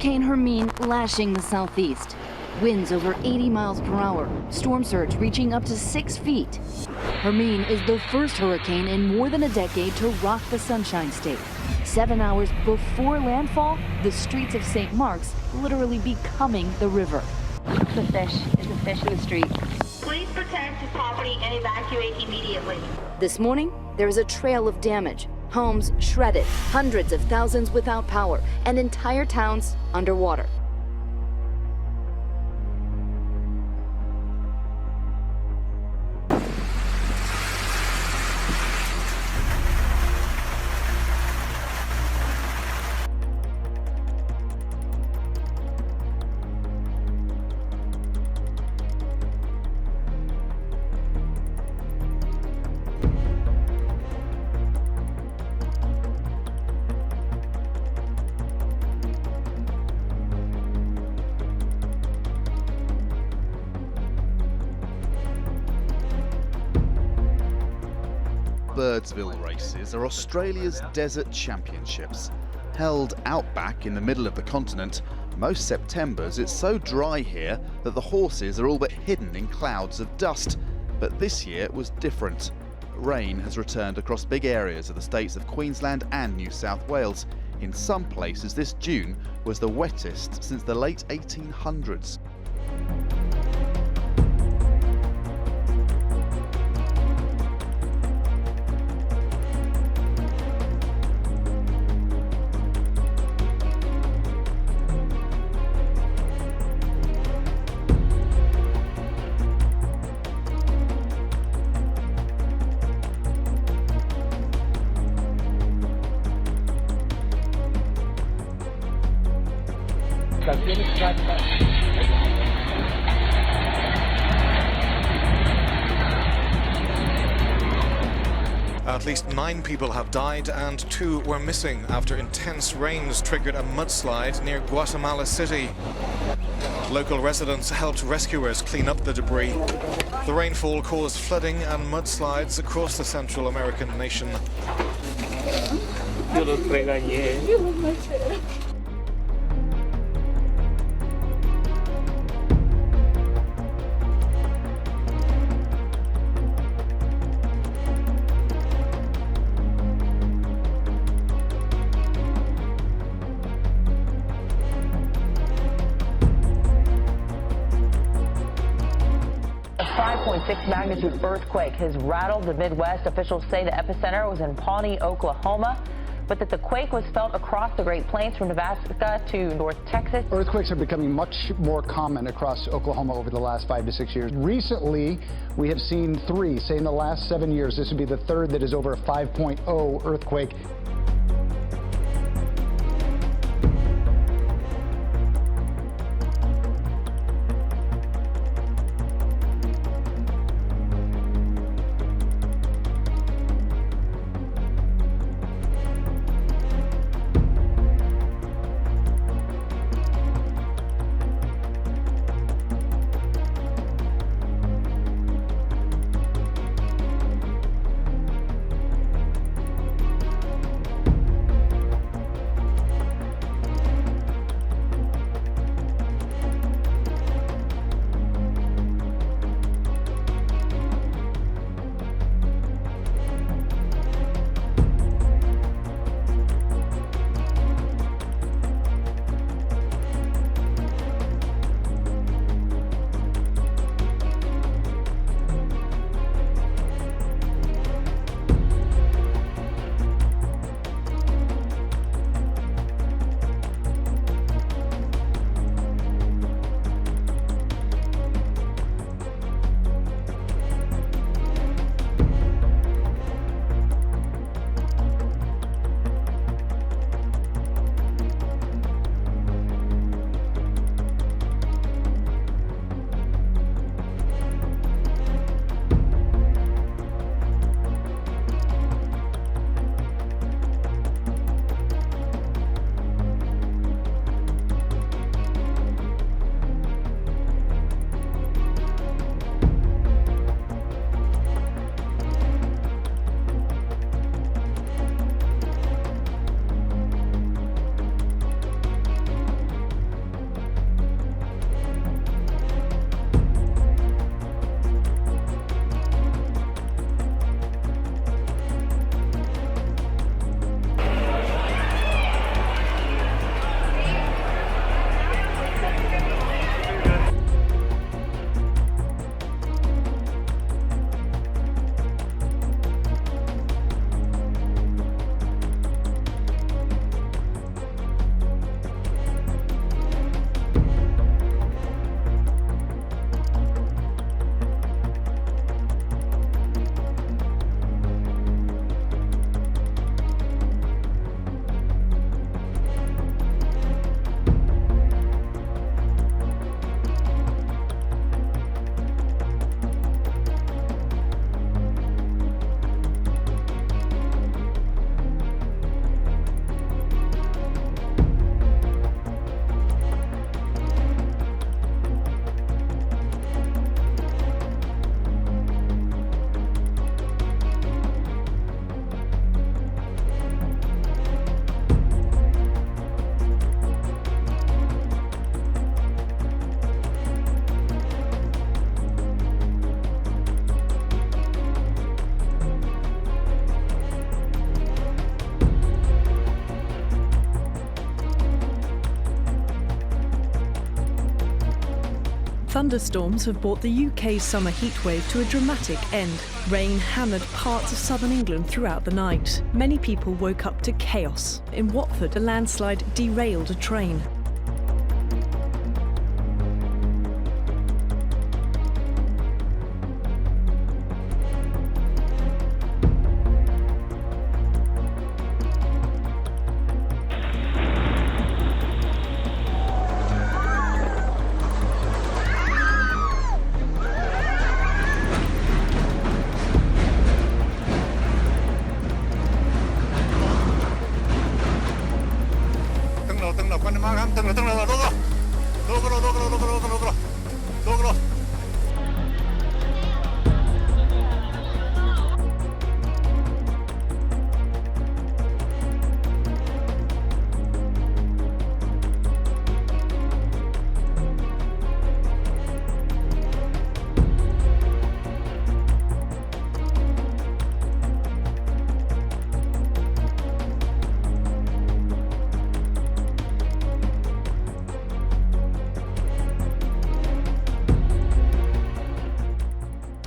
Hurricane Hermine lashing the southeast. Winds over 80 miles per hour, storm surge reaching up to 6 feet. Hermine is the first hurricane in more than a decade to rock the Sunshine State. 7 hours before landfall, the streets of St. Mark's literally becoming the river. It's a fish in the street. Please protect his property and evacuate immediately. This morning, there is a trail of damage. Homes shredded, hundreds of thousands without power, and entire towns underwater. Birdsville races are Australia's desert championships. Held outback in the middle of the continent, most Septembers it's so dry here that the horses are all but hidden in clouds of dust. But this year was different. Rain has returned across big areas of the states of Queensland and New South Wales. In some places this June was the wettest since the late 1800s. At least 9 people have died and 2 were missing after intense rains triggered a mudslide near Guatemala City. Local residents helped rescuers clean up the debris. The rainfall caused flooding and mudslides across the Central American nation. You look regañé. You look my chair. A 5.6 magnitude earthquake has rattled the Midwest. Officials say the epicenter was in Pawnee, Oklahoma, but that the quake was felt across the Great Plains from Nebraska to North Texas. Earthquakes are becoming much more common across Oklahoma over the last 5 to 6 years. Recently, we have seen 3. Say in the last 7 years, this would be the third that is over a 5.0 earthquake. Thunderstorms have brought the UK's summer heatwave to a dramatic end. Rain hammered parts of southern England throughout the night. Many people woke up to chaos. In Watford, a landslide derailed a train.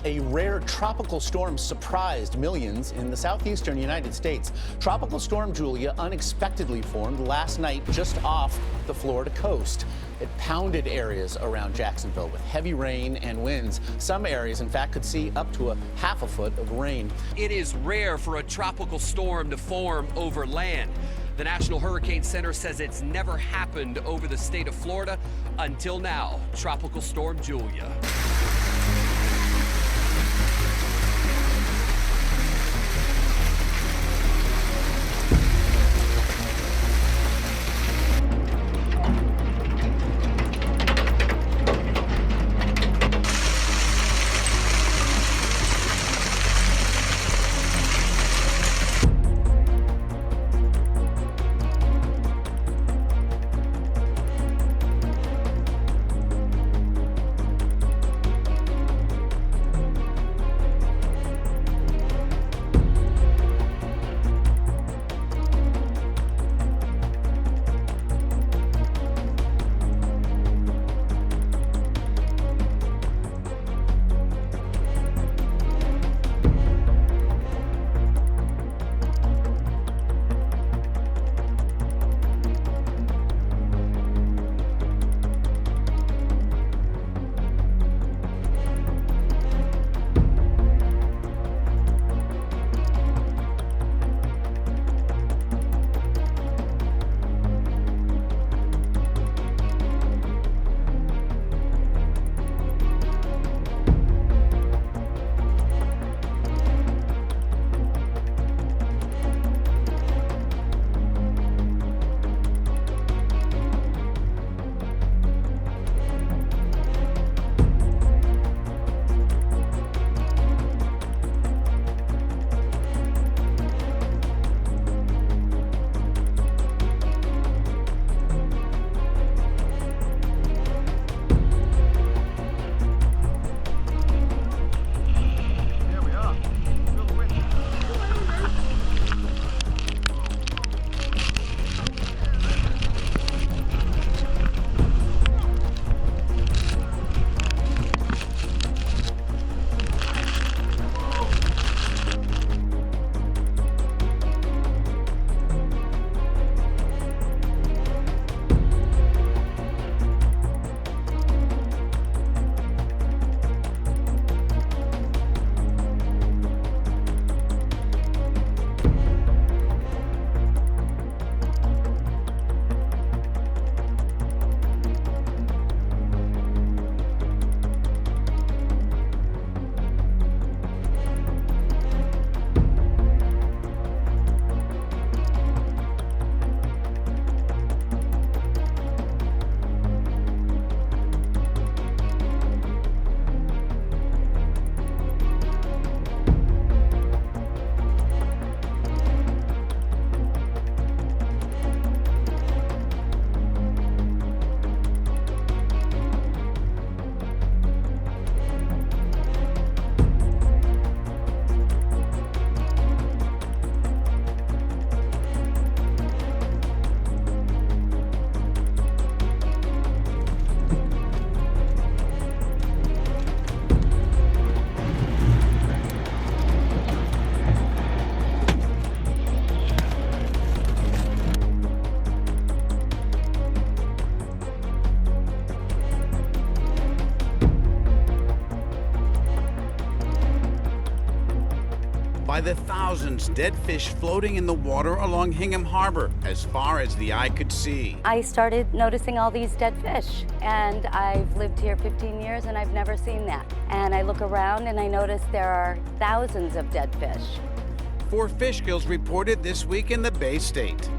A rare tropical storm surprised millions in the southeastern United States. Tropical storm Julia unexpectedly formed last night just off the Florida coast. It pounded areas around Jacksonville with heavy rain and winds. Some areas, in fact, could see up to half a foot of rain. It is rare for a tropical storm to form over land. The National Hurricane Center says it's never happened over the state of Florida until now. Tropical storm Julia. by the thousands dead fish floating in the water along Hingham Harbor as far as the eye could see. I started noticing all these dead fish, and I've lived here 15 years and I've never seen that. And I look around and I notice there are thousands of dead fish. 4 fish kills reported this week in the Bay State.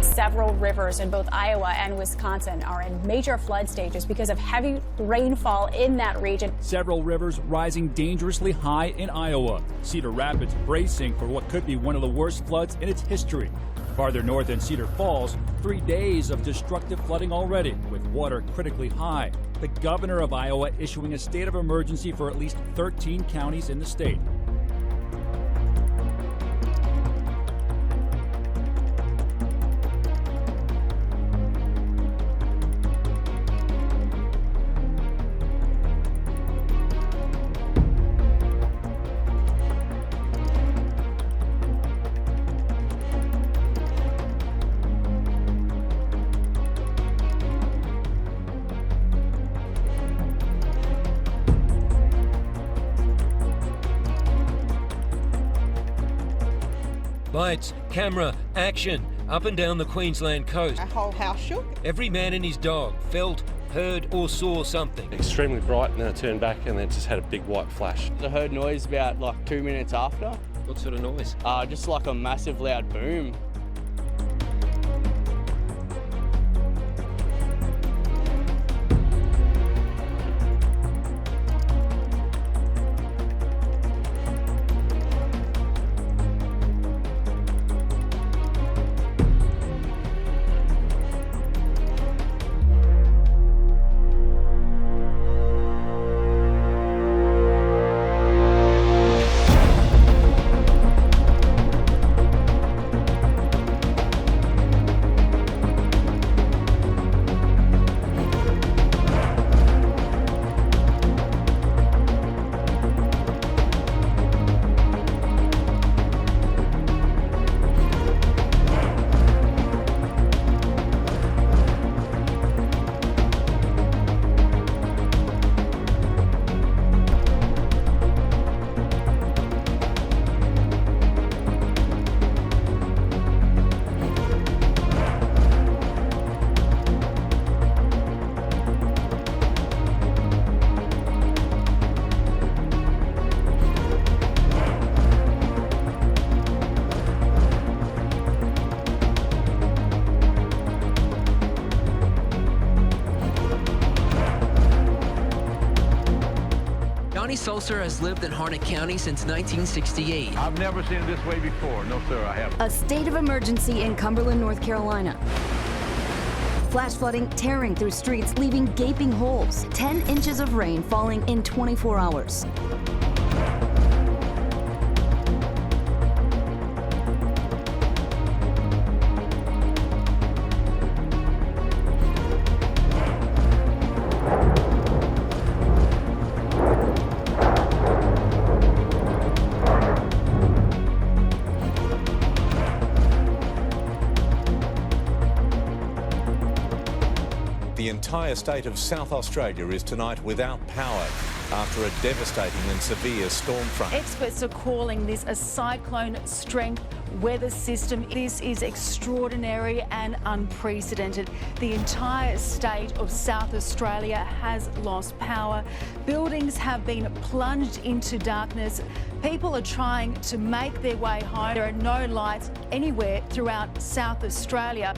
Several rivers in both Iowa and Wisconsin are in major flood stages because of heavy rainfall in that region. Several rivers rising dangerously high in Iowa. Cedar Rapids bracing for what could be one of the worst floods in its history. Farther north in Cedar Falls, 3 days of destructive flooding already, with water critically high. The governor of Iowa issuing a state of emergency for at least 13 counties in the state. Lights, camera, action, up and down the Queensland coast. Our whole house shook. Every man and his dog felt, heard or saw something. Extremely bright, and then it turned back and then it just had a big white flash. I heard noise about like 2 minutes after. What sort of noise? Just like a massive loud boom. Tony Sulzer has lived in Harnett County since 1968. I've never seen it this way before. No, sir, I haven't. A state of emergency in Cumberland, North Carolina. Flash flooding tearing through streets, leaving gaping holes. 10 inches of rain falling in 24 hours. The entire state of South Australia is tonight without power after a devastating and severe storm front. Experts are calling this a cyclone-strength weather system. This is extraordinary and unprecedented. The entire state of South Australia has lost power. Buildings have been plunged into darkness. People are trying to make their way home. There are no lights anywhere throughout South Australia.